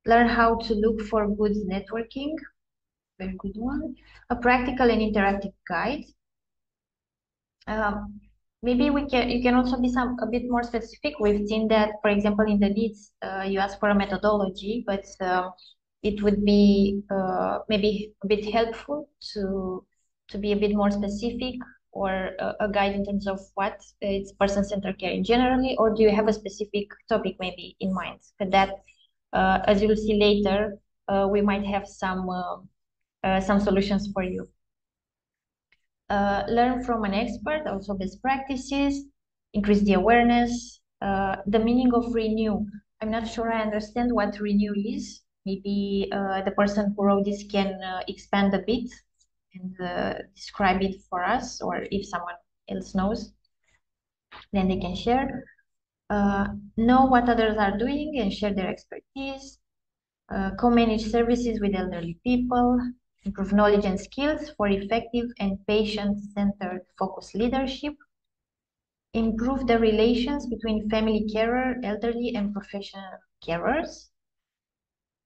Learn how to look for good networking. Very good one. A practical and interactive guide. Maybe you can also be a bit more specific. We've seen that, for example, in the needs, you ask for a methodology, but it would be maybe a bit helpful to be a bit more specific, or a guide in terms of what it's person-centered care in generally, or do you have a specific topic maybe in mind? But that, as you'll see later, we might have some solutions for you. Learn from an expert, also best practices, increase the awareness. The meaning of renew. I'm not sure I understand what renew is. Maybe the person who wrote this can expand a bit and describe it for us, or if someone else knows, then they can share. Know what others are doing and share their expertise. Co-manage services with elderly people, improve knowledge and skills for effective and patient-centered focused leadership, improve the relations between family carer, elderly, and professional carers,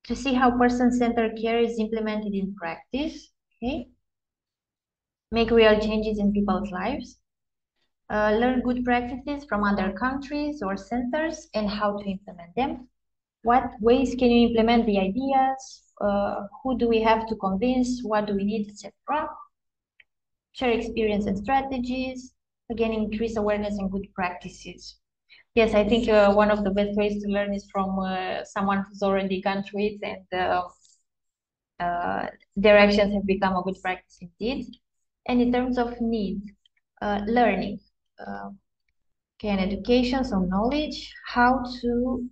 to see how person-centered care is implemented in practice, okay? Make real changes in people's lives, learn good practices from other countries or centers and how to implement them. What ways can you implement the ideas? Who do we have to convince? What do we need, etc.? Share experience and strategies. Again, increase awareness and good practices. Yes, I think one of the best ways to learn is from someone who's already gone through it, and their actions have become a good practice indeed. And in terms of need, learning, okay, and education, so knowledge, how to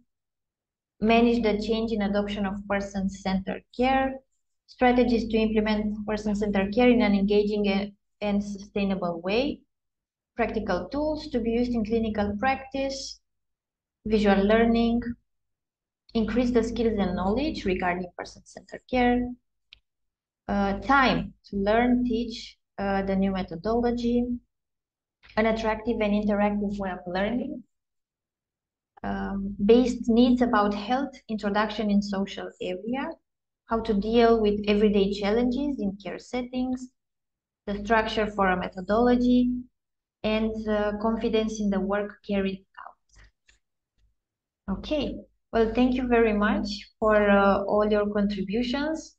manage the change in adoption of person-centered care, strategies to implement person-centered care in an engaging and sustainable way, practical tools to be used in clinical practice, visual learning, increase the skills and knowledge regarding person-centered care, time to learn, teach the new methodology, an attractive and interactive way of learning, based needs about health, introduction in social area, how to deal with everyday challenges in care settings, the structure for a methodology, and confidence in the work carried out. Okay, well, thank you very much for all your contributions.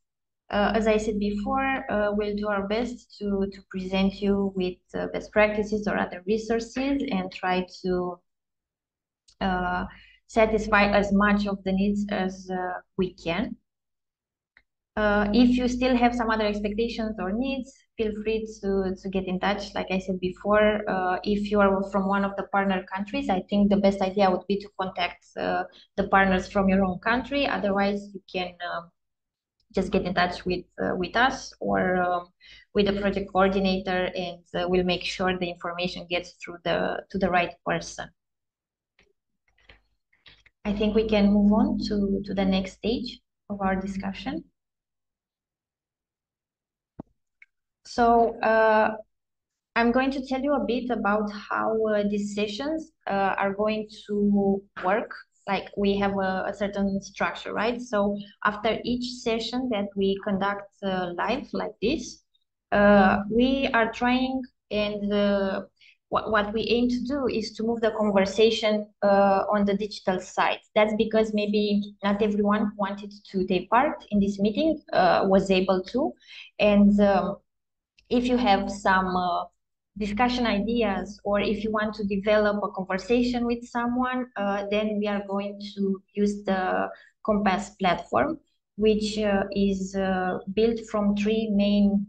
As I said before, we'll do our best to present you with best practices or other resources and try to satisfy as much of the needs as we can. If you still have some other expectations or needs, feel free to get in touch. Like I said before, if you are from one of the partner countries, I think the best idea would be to contact the partners from your own country. Otherwise, you can just get in touch with us or with the project coordinator, and we'll make sure the information gets through to the right person. I think we can move on to the next stage of our discussion. So I'm going to tell you a bit about how these sessions are going to work. Like we have a certain structure, right? So after each session that we conduct live like this, we are trying, and what we aim to do is to move the conversation on the digital side. That's because maybe not everyone who wanted to take part in this meeting was able to. And if you have some discussion ideas, or if you want to develop a conversation with someone, then we are going to use the Compass platform, which is built from three main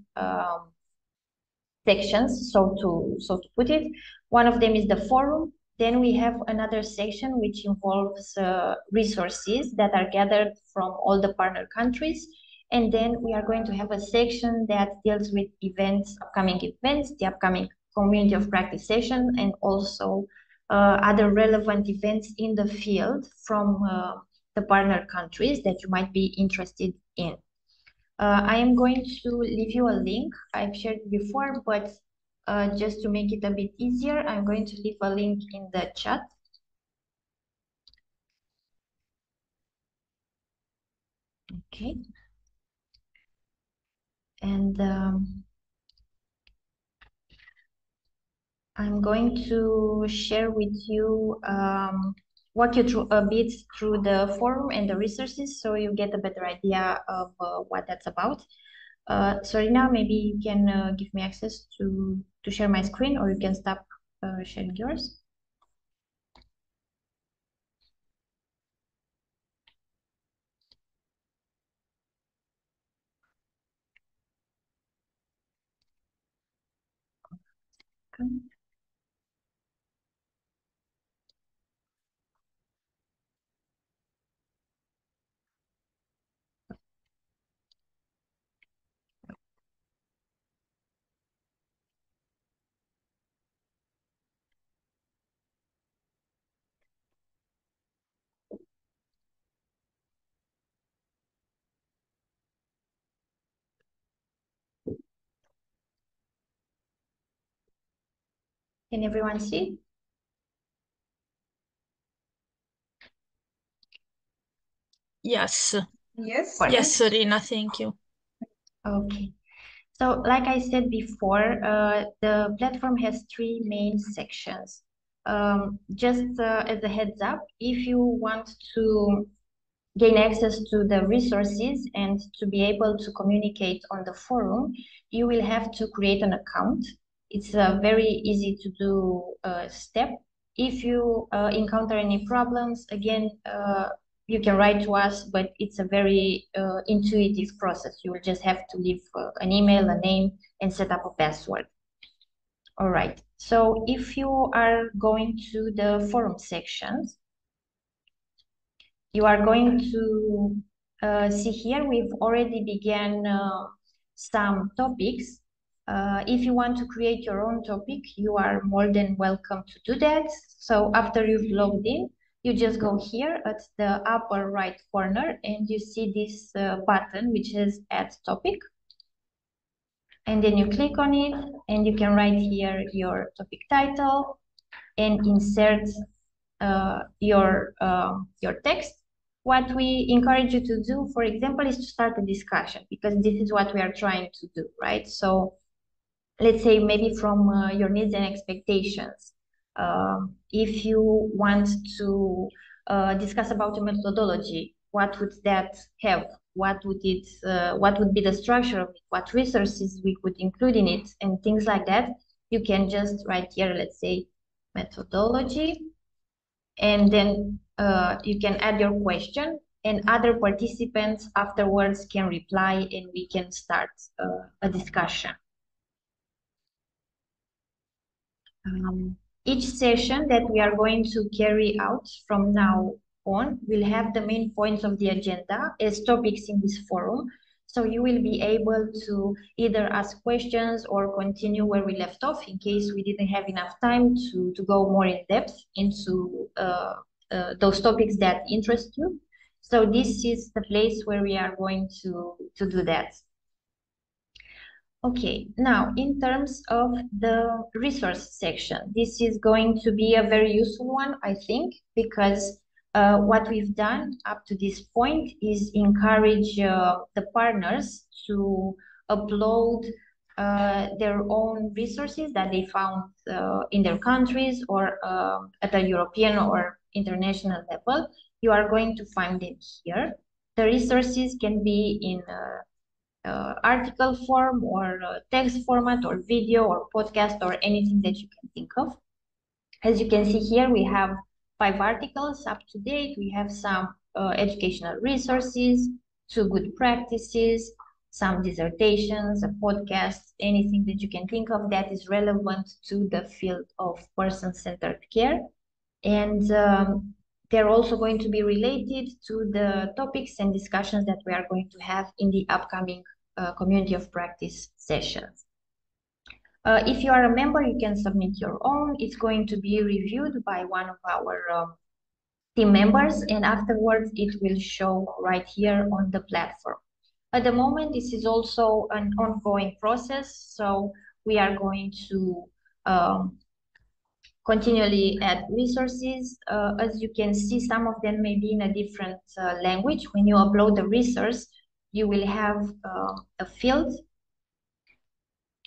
sections. So to put it, one of them is the forum. Then we have another section which involves resources that are gathered from all the partner countries. And then we are going to have a section that deals with events, upcoming events, the upcoming community of practice session, and also other relevant events in the field from the partner countries that you might be interested in. I am going to leave you a link. I've shared before, but just to make it a bit easier, I'm going to leave a link in the chat. Okay. And I'm going to share with you, walk you through a bit through the forum and the resources so you get a better idea of what that's about. Sorina, maybe you can give me access to share my screen, or you can stop sharing yours. Okay. Can everyone see? Yes. Yes. Yes, Sorina, thank you. Okay. So like I said before, the platform has three main sections. Just as a heads up, if you want to gain access to the resources and to be able to communicate on the forum, you will have to create an account. It's a very easy to do step. If you encounter any problems, again, you can write to us, but it's a very intuitive process. You will just have to leave an email, a name, and set up a password. All right. So if you are going to the forum sections, you are going to see here, we've already began some topics. If you want to create your own topic, you are more than welcome to do that. So after you've logged in, you just go here at the upper right corner and you see this button which says add topic. And then you click on it and you can write here your topic title and insert your text. What we encourage you to do, for example, is to start a discussion, because this is what we are trying to do, right? So let's say maybe from your needs and expectations. If you want to discuss about a methodology, what would that have? What would be the structure of it? What resources we could include in it, and things like that? You can just write here, let's say, methodology, and then you can add your question, and other participants afterwards can reply and we can start a discussion. Each session that we are going to carry out from now on will have the main points of the agenda as topics in this forum. So you will be able to either ask questions or continue where we left off in case we didn't have enough time to go more in depth into those topics that interest you. So this is the place where we are going to do that. Okay, now in terms of the resource section, this is going to be a very useful one, I think, because what we've done up to this point is encourage the partners to upload their own resources that they found in their countries or at a European or international level. You are going to find them here. The resources can be in article form or text format or video or podcast or anything that you can think of. As you can see here, we have 5 articles up to date. We have some educational resources, 2 good practices, some dissertations, a podcast, anything that you can think of that is relevant to the field of person-centered care. And they're also going to be related to the topics and discussions that we are going to have in the upcoming community of practice sessions. If you are a member, you can submit your own. It's going to be reviewed by one of our team members, and afterwards it will show right here on the platform. At the moment, this is also an ongoing process, so we are going to continually add resources. As you can see, some of them may be in a different language. When you upload the resource, you will have a field.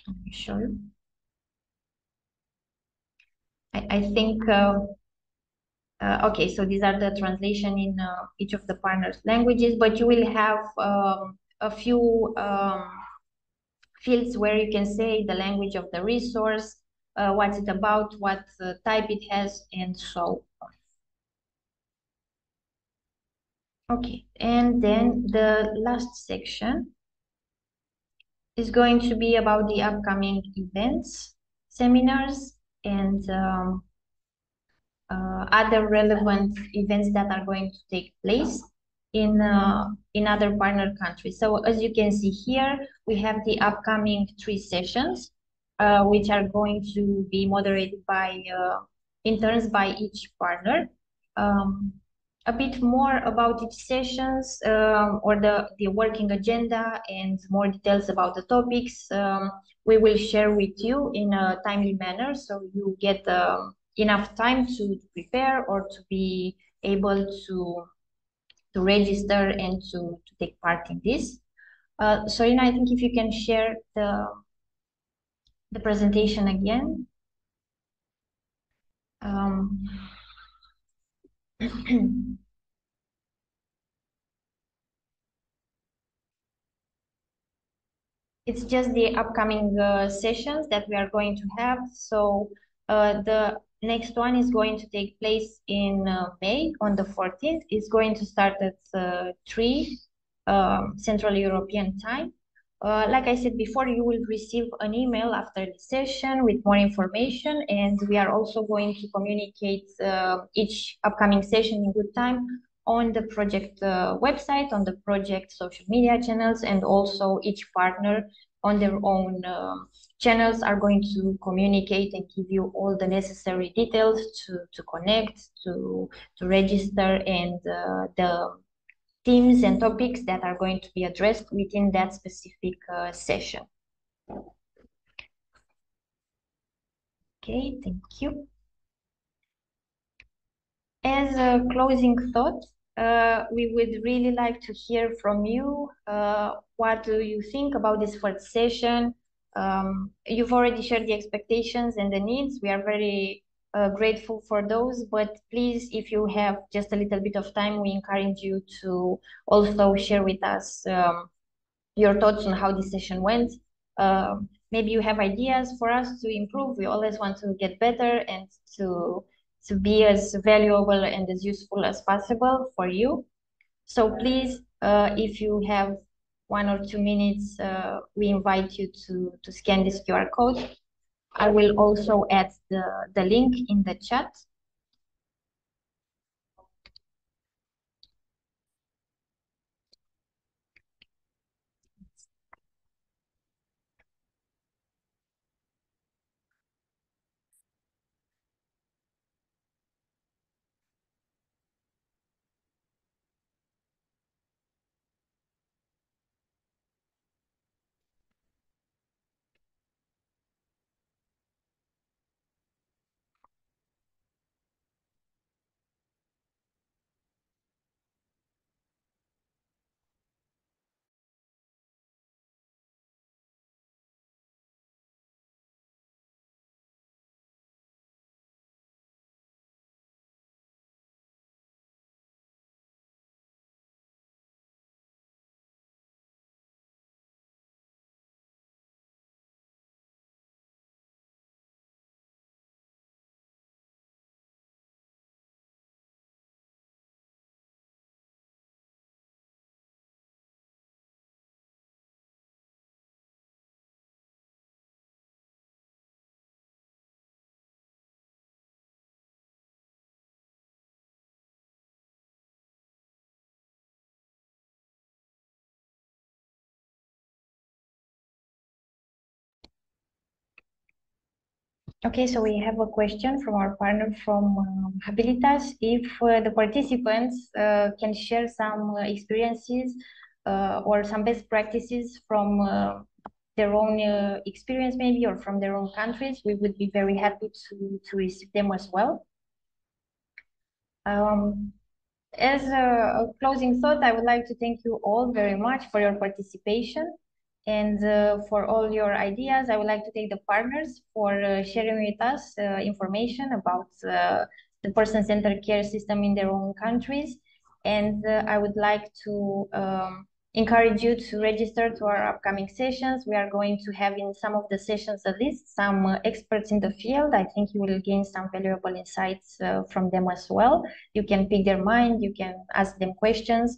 Let me show you. I think, okay, so these are the translation in each of the partners' languages, but you will have a few fields where you can say the language of the resource, what's it about, what type it has, and so on. Okay, and then the last section is going to be about the upcoming events, seminars, and other relevant events that are going to take place in other partner countries. So as you can see here, we have the upcoming 3 sessions, which are going to be moderated by interns by each partner. A bit more about each sessions or the working agenda and more details about the topics we will share with you in a timely manner, so you get enough time to prepare or to be able to register and to take part in this. Sorina, I think if you can share the presentation again. It's just the upcoming sessions that we are going to have. So the next one is going to take place in May on the 14th. It's going to start at 3 Central European time. Like I said before, you will receive an email after the session with more information, and we are also going to communicate each upcoming session in good time on the project website, on the project social media channels, and also each partner on their own channels are going to communicate and give you all the necessary details to connect, to register, and the themes and topics that are going to be addressed within that specific session. Okay, thank you. As a closing thought, we would really like to hear from you. What do you think about this first session? You've already shared the expectations and the needs. We are very grateful for those, but please, if you have just a little bit of time, we encourage you to also share with us your thoughts on how this session went. Maybe you have ideas for us to improve. We always want to get better and to be as valuable and as useful as possible for you. So please, if you have 1 or 2 minutes, we invite you to scan this QR code. I will also add the link in the chat. Okay, so we have a question from our partner from Habilitas. If the participants can share some experiences or some best practices from their own experience maybe, or from their own countries, we would be very happy to receive them as well. As a closing thought, I would like to thank you all very much for your participation and for all your ideas. I would like to thank the partners for sharing with us information about the person-centered care system in their own countries. And I would like to encourage you to register to our upcoming sessions. We are going to have in some of the sessions at least some experts in the field. I think you will gain some valuable insights from them as well. You can pick their mind, you can ask them questions.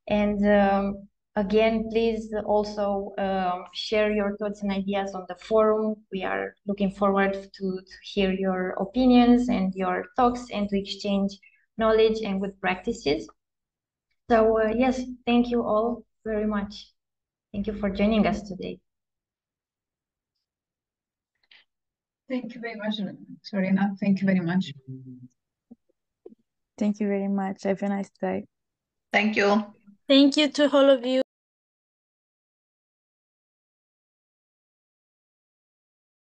And again, please also share your thoughts and ideas on the forum. We are looking forward to hear your opinions and your talks and to exchange knowledge and good practices. So yes, thank you all very much. Thank you for joining us today. Thank you very much, Sorina. Thank you very much. Thank you very much. Have a nice day. Thank you. Thank you to all of you.